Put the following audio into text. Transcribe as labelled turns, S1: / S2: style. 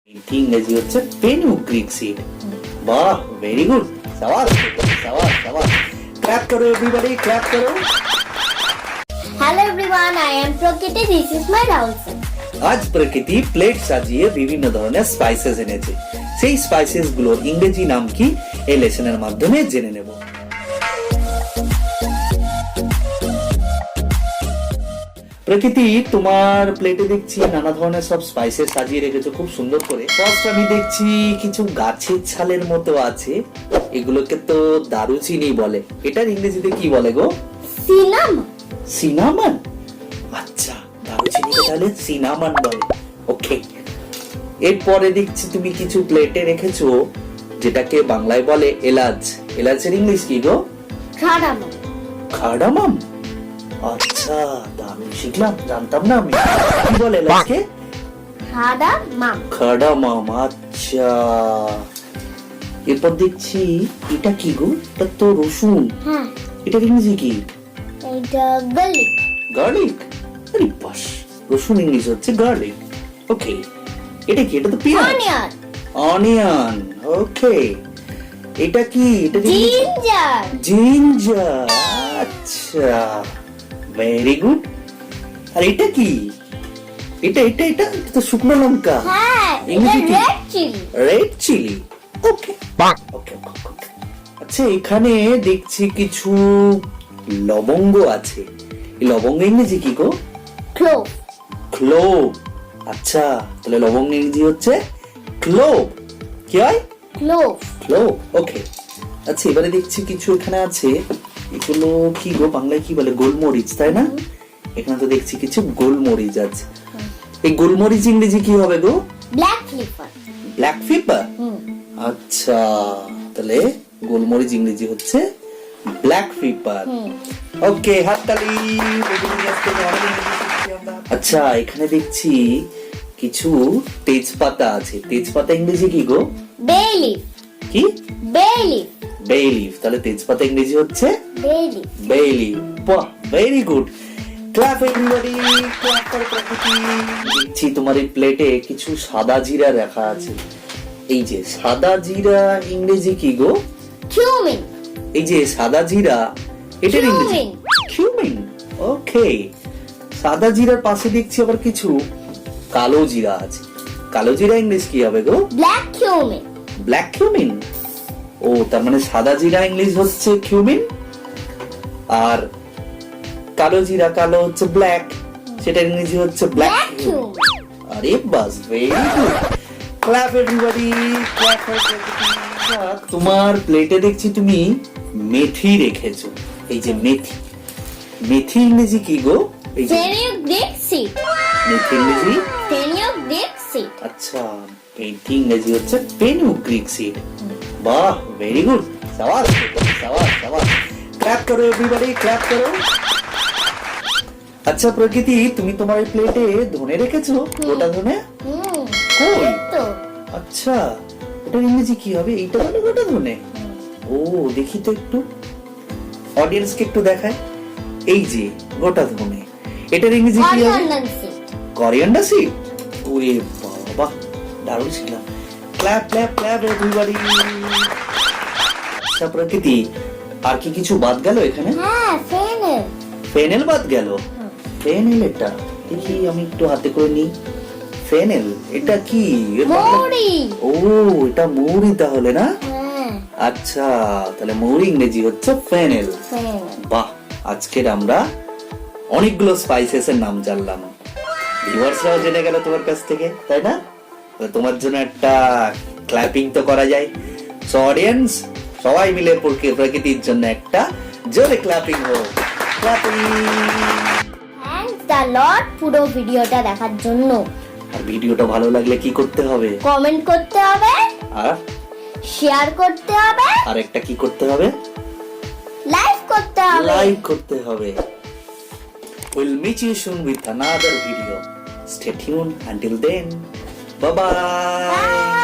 S1: ইংরেজি হচ্ছে fenugreek seed. বাহ, ভেরি গুড, শাবাশ শাবাশ শাবাশ। ক্ল্যাপ করো এভরিবডি, ক্ল্যাপ করো।
S2: Hello everyone, I am Prakriti. This is my Rahul sir.
S1: আজ প্রকৃতি প্লেট সাজিয়ে বিভিন্ন ধরনের স্পাইসেস এনেছে। সেই স্পাইসেস গুলোর ইংরেজি নাম কি এই লেসনের মাধ্যমে জেনে নেব। প্রকৃতি, তোমার প্লেটে দেখছি নানা ধরনের সব স্পাইসেস সাজিয়ে রেখেছো খুব সুন্দর করে। ফার্স্ট আমি দেখছি কিছু গাছের ছালের মতো আছে, এগুলোকে তো দারুচিনি বলে। এটার ইংরেজিতে কি বলে গো?
S2: Cinnamon.
S1: সিনামন? আচ্ছা, দারুচিনিকে তাহলে সিনামন বলে। ওকে। এরপরে দেখছি তুমি কিছু প্লেটে রেখেছো যেটাকে বাংলায় বলে এলাচ। এলাচের ইংলিশ কি গো?
S2: Cardamom.
S1: কার্ডামাম? আচ্ছা, দারুণ শিখলাম, জানতাম না আমি। কি বলে এলাচকে?
S2: Cardamom.
S1: কার্ডামাম। আচ্ছা, এরপর দেখছি এটা কি গো? এটা তো রসুন।
S2: হ্যাঁ,
S1: এটার ইংরেজি কি?
S2: এটা garlic.
S1: গার্লিক? আরে বাস, রসুন ইংলিশ হচ্ছে গার্লিক। ওকে। এটা কি? এটা তো পেঁয়াজ।
S2: Onion.
S1: অনিয়ন। ওকে। এটা কি? এটা
S2: Ginger.
S1: জিঞ্জার। আচ্ছা, ভেরি গুড। আর এটা কি? এটা এটা এটা এটা তো শুকনো লঙ্কা।
S2: হ্যাঁ, এটা
S1: ইংরেজি কি?
S2: red chili.
S1: Red chilli. Okay okay. আচ্ছা, এখানে দেখছি কিছু লবঙ্গ আছে। এই লবঙ্গ ইংরেজি কি গো?
S2: Clove.
S1: ক্লোভ। আচ্ছা, তাহলে লবঙ্গ ইংরেজি হচ্ছে ক্লোভ। কি হয়?
S2: Clove.
S1: ক্লোভ। ওকে। আচ্ছা, এবারে দেখছি কিছু এখানে আছে, এগুলো কি গো? বাংলায় কি বলে? গোলমরিচ, তাই না? এখানে তো দেখছি কিছু গোলমরিচ আছে। এই গোলমরিচ ইংরেজি কি হবে গো?
S2: Black pepper.
S1: Black pepper. আচ্ছা, তাহলে গোলমরিচ ইংরেজি হচ্ছে ব্ল্যাক পেপার। ওকে, হাততালি। আচ্ছা, এখানে দেখছি কিছু তেজপাতা আছে। তেজপাতা ইংরেজি কি গো?
S2: Bay leaf.
S1: কি?
S2: Bay leaf.
S1: Bay leaf. তাহলে তেজপাতা ইংরেজি হচ্ছে
S2: Bay leaf.
S1: Bay leaf. বাহ, very good. Clap everybody, clap for Prakriti. দেখছি তোমার এই প্লেটে কিছু সাদা জিরা রাখা আছে। এই যে সাদা জিরা ইংরেজি কি গো?
S2: Cumin.
S1: এই যে সাদা জিরা, এটার ইংরেজি
S2: Cumin.
S1: কিউমিন। ওকে। সাদা জিরার পাশে দেখছি আবার কিছু কালো জিরা আছে। কালো জিরা ইংলিশ কি হবে গো?
S2: Black cumin.
S1: Black cumin. ও, তার মানে সাদা জিরা ইংলিশ হচ্ছে কিউমিন, আর কালো জিরা, কালো হচ্ছে ব্ল্যাক, সেটা ইংরেজি হচ্ছে ব্ল্যাক
S2: Black
S1: কিউমিন।
S2: cumin.
S1: আরে বাস, very good. Clap everybody, clap for Prakriti. তোমার প্লেটে দেখছি তুমি মেথি রেখেছো। এই যে মেথি, মেথি ইংরেজি কি গো? এই যে
S2: Fenugreek seed.
S1: মেথি ইংরেজি?
S2: Fenugreek seed.
S1: আচ্ছা, মেথি ইংরেজি হচ্ছে ফেনুগ্রিক সিড। বাহ, ভেরি গুড, শাবাশ শাবাশ শাবাশ। ক্ল্যাপ করো এভরিবডি, ক্ল্যাপ করো। আচ্ছা প্রকৃতি, তুমি তোমার এই প্লেটে ধনে রেখেছো, গোটা ধনে? কই?
S2: এই তো।
S1: আচ্ছা, এটার ইংরেজি কি হবে? এইটা বলে গোটা ধনে? ও, দেখি তো একটু, অডিয়েন্সকে একটু দেখায়। এই যে গোটা ধনে, এটার ইংরেজি কি হবে?
S2: Coriander seed.
S1: Coriander seed. ওরে বাবা, দারুণ ছিলাম। Clap clap clap everybody. আচ্ছা প্রকৃতি, আর কি কিছু বাদ গেল এখানে?
S2: হ্যাঁ, fennel.
S1: ফেনেল বাদ গেল? ফেনেল এটা দেখি, আমি একটু হাতে করে নিই। ফেনেল এটা কি?
S2: মৌরি.
S1: ও, এটা মৌরি তাহলে, না?
S2: হ্যাঁ,
S1: আচ্ছা, তাহলে মৌরি ইংরেজি হচ্ছে ফেনেল।
S2: fennel.
S1: বাহ, আজকের আমরা অনেকগুলো স্পাইসেস এর নাম জানলাম। ভিউয়ার্সরাও জেনে গেল তোমার কাছ থেকে, তাই না? তো তোমার জন্য একটা ক্ল্যাপিং তো করা যায়। সো অডিয়েন্স, সবাই মিলে প্রকৃতির জন্য একটা জোরে ক্ল্যাপিং হোক। ক্ল্যাপিং।
S2: Thanks the Lord পুরো ভিডিওটা দেখার জন্য।
S1: আর ভিডিওটা ভালো লাগলে কি করতে হবে?
S2: কমেন্ট করতে হবে,
S1: আর
S2: শেয়ার করতে হবে,
S1: আরেকটা কি করতে হবে?
S2: লাইক করতে হবে।
S1: লাইক করতে হবে। We'll meet you soon with another video. Stay tuned until then. Bye bye.
S2: Bye.